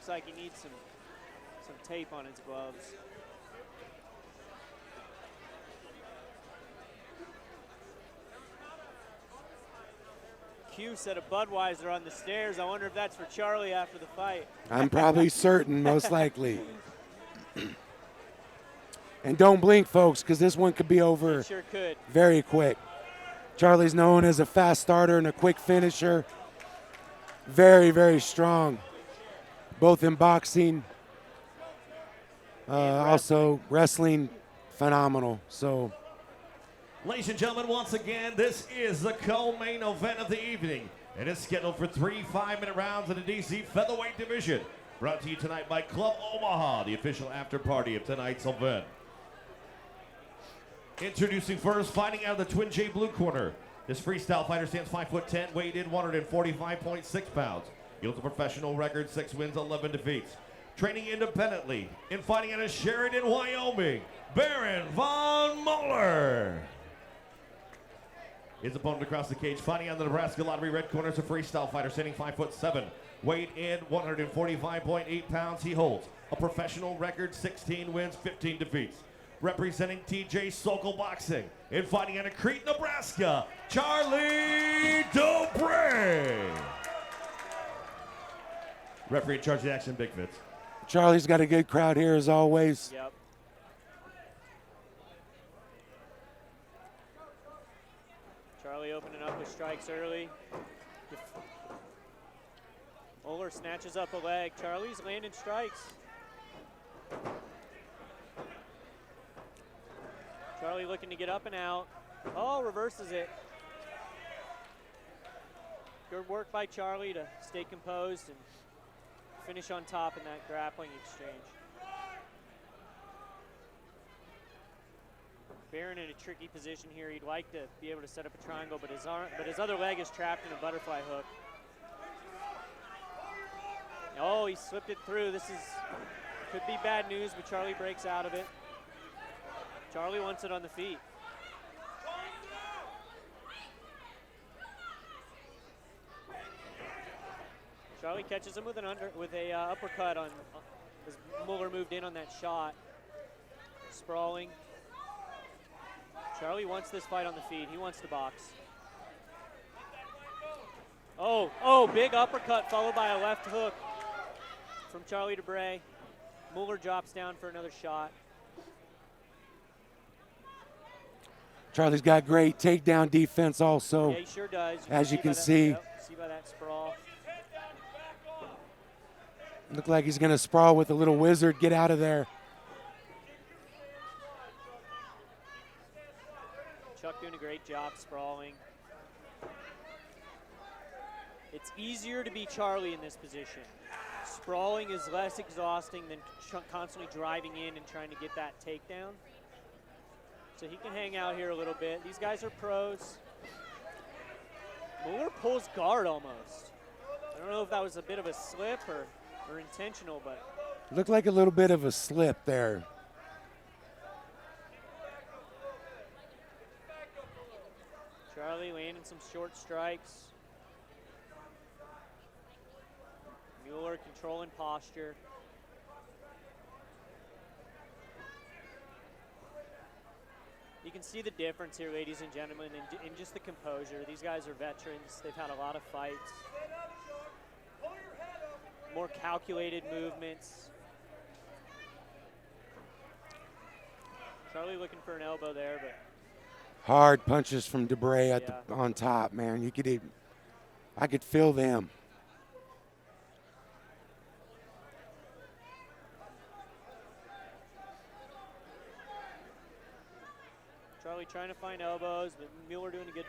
looks like he needs some tape on his gloves. Q said a Budweiser on the stairs. I wonder if that's for Charlie after the fight. I'm probably certain, most likely. And don't blink, folks, because this one could be over It sure could. very quick. Charlie's known as a fast starter and a quick finisher. Very, very strong, both in boxing, also wrestling, phenomenal. So, ladies and gentlemen, once again, this is the co-main event of the evening. It is scheduled for 3 5-minute rounds in the DC featherweight division. Brought to you tonight by Club Omaha, the official after party of tonight's event. Introducing first, fighting out of the Twin J blue corner. This freestyle fighter stands 5'10", weighed in 145.6 pounds. He holds a professional record, 6 wins, 11 defeats. Training independently in fighting out of Sheridan, Wyoming, Baron von Muller. His opponent across the cage, fighting out of the Nebraska Lottery red corner, is a freestyle fighter standing 5'7", weighed in 145.8 pounds. He holds a professional record, 16 wins, 15 defeats. Representing TJ Sokol Boxing in fighting out of Crete, Nebraska, Charlie Dubray. Referee in charge of the action, Big Fitz. Charlie's got a good crowd here as always. Yep. Charlie opening up with strikes early. Muller snatches up a leg. Charlie's landing strikes. Charlie looking to get up and out. Oh, reverses it. Good work by Charlie to stay composed and finish on top in that grappling exchange. Baron in a tricky position here. He'd like to be able to set up a triangle, but his other leg is trapped in a butterfly hook. Oh, he slipped it through. Could be bad news, but Charlie breaks out of it. Charlie wants it on the feet. Charlie catches him with an uppercut on as Muller moved in on that shot. Sprawling. Charlie wants this fight on the feet. He wants to box. Oh, big uppercut followed by a left hook from Charlie Dubray. Muller drops down for another shot. Charlie's got great takedown defense also. Yeah, he sure does. As you can see. Yep, see by that sprawl. Look like he's going to sprawl with a little wizard. Get out of there. Chuck doing a great job sprawling. It's easier to be Charlie in this position. Sprawling is less exhausting than constantly driving in and trying to get that takedown. So he can hang out here a little bit. These guys are pros. Muller pulls guard almost. I don't know if that was a bit of a slip or intentional, but. Looked like a little bit of a slip there. Charlie landing some short strikes. Muller controlling posture. You can see the difference here, ladies and gentlemen, in just the composure. These guys are veterans. They've had a lot of fights. More calculated movements. Charlie looking for an elbow there, but. Hard punches from Dubray on top, man. I could feel them. Charlie trying to find elbows, but Muller doing a good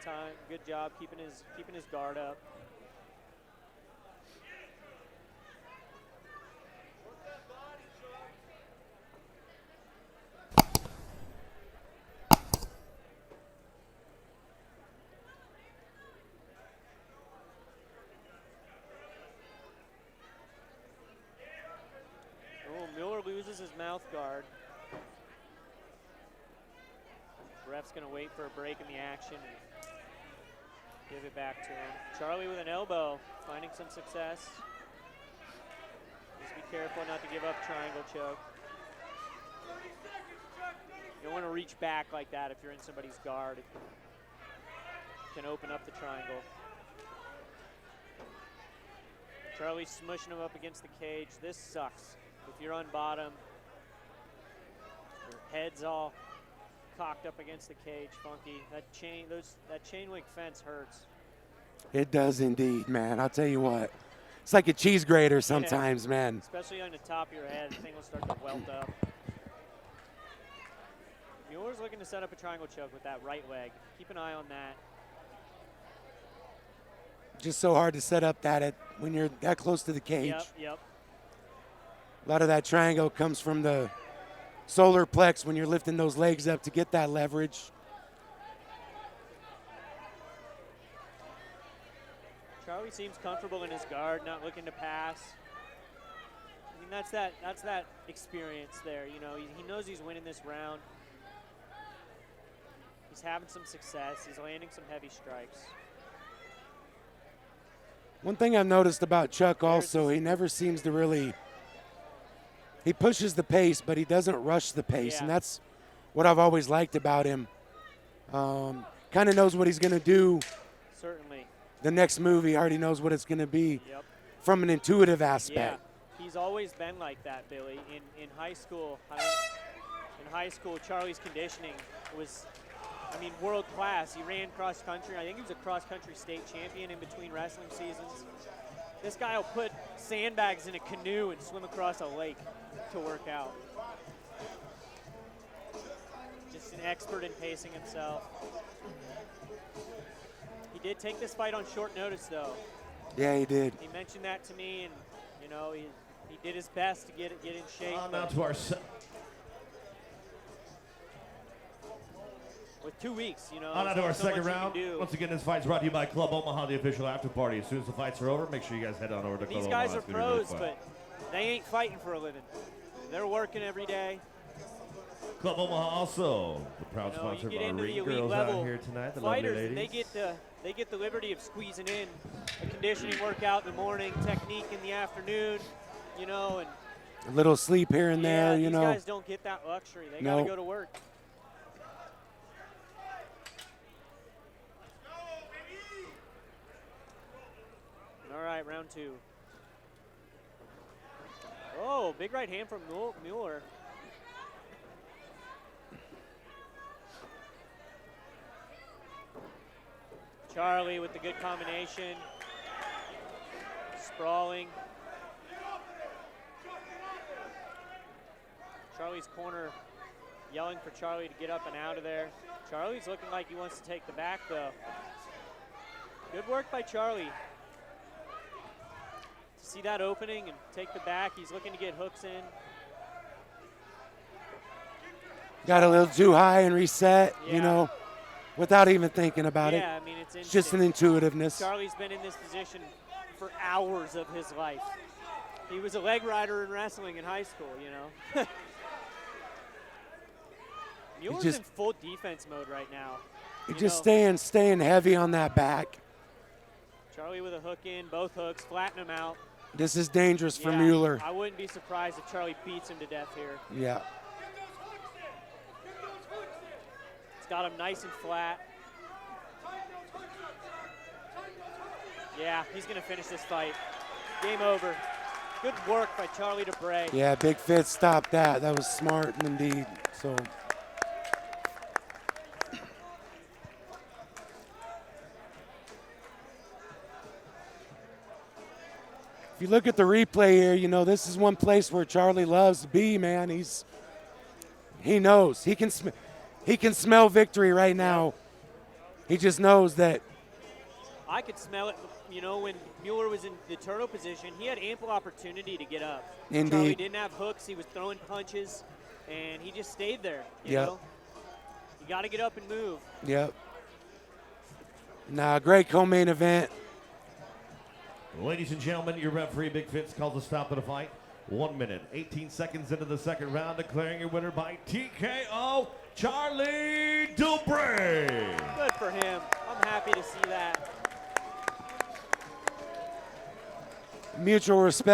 job keeping his guard up. Oh, Muller loses his mouth guard. Ref's going to wait for a break in the action and give it back to him. Charlie with an elbow, finding some success. careful not to give up triangle choke. You don't want to reach back like that if you're in somebody's guard. It can open up the triangle. Charlie's smushing him up against the cage. This sucks. If you're on bottom, your head's all cocked up against the cage, Funky. That chain link fence hurts. It does indeed, man. I'll tell you what. It's like a cheese grater sometimes, man. Especially on the top of your head, the thing will start to welt up. Muller's looking to set up a triangle choke with that right leg. Keep an eye on that. Just so hard to set up when you're that close to the cage. Yep. A lot of that triangle comes from the solar plex when you're lifting those legs up to get that leverage. Charlie seems comfortable in his guard, not looking to pass. I mean, that's that experience there. You know, he knows he's winning this round. He's having some success. He's landing some heavy strikes. One thing I've noticed about Chuck also, he never seems to really, he pushes the pace, but he doesn't rush the pace, and that's what I've always liked about him. Kind of knows what he's going to do. Certainly. The next move, he already knows what it's going to be from an intuitive aspect. Yeah, he's always been like that, Billy. In high school, Charlie's conditioning was, I mean, world class. He ran cross country. I think he was a cross country state champion in between wrestling seasons. This guy will put sandbags in a canoe and swim across a lake to work out. Just an expert in pacing himself. He did take this fight on short notice, though. Yeah, he did. He mentioned that to me, and you know, he did his best to get in shape. Now to our with 2 weeks, you know. On to our second round. Once again, this fight's brought to you by Club Omaha, the official after party. As soon as the fights are over, make sure you guys head on over to Club These Omaha. guys are pros, but they ain't fighting for a living. They're working every day. Club Omaha also the proud sponsor of our ring girls out here tonight, the lovely ladies. They get the liberty of squeezing in a conditioning workout in the morning, technique in the afternoon, you know, and a little sleep here and there, you know. These guys don't get that luxury. They gotta go to work. All right, round two. Oh, big right hand from Muller. Charlie with the good combination. Sprawling. Charlie's corner yelling for Charlie to get up and out of there. Charlie's looking like he wants to take the back, though. Good work by Charlie. To see that opening and take the back, he's looking to get hooks in. Got a little too high and reset, you know, without even thinking about it. Yeah, I mean, it's just an intuitiveness. Charlie's been in this position for hours of his life. He was a leg rider in wrestling in high school, you know. Muller's in full defense mode right now. He's just staying heavy on that back. Charlie with a hook in, both hooks, flatten him out. This is dangerous for Muller. I wouldn't be surprised if Charlie beats him to death here. Yeah. It's got him nice and flat. Yeah, he's going to finish this fight. Game over. Good work by Charlie Dubray. Yeah, Big Fit stopped that. That was smart indeed. So. If you look at the replay here, you know, this is one place where Charlie loves to be, man. He knows. He can smell victory right now. He just knows that. I could smell it, you know, when Muller was in the turtle position, he had ample opportunity to get up. Indeed. Charlie didn't have hooks. He was throwing punches, and he just stayed there, you know. You got to get up and move. Yep. Nah, great co-main event. Ladies and gentlemen, your referee, Big Fitz, calls a stop to the fight. 1 minute, 18 seconds into the second round, declaring your winner by TKO, Charlie Dubray. Good for him. I'm happy to see that. Mutual respect.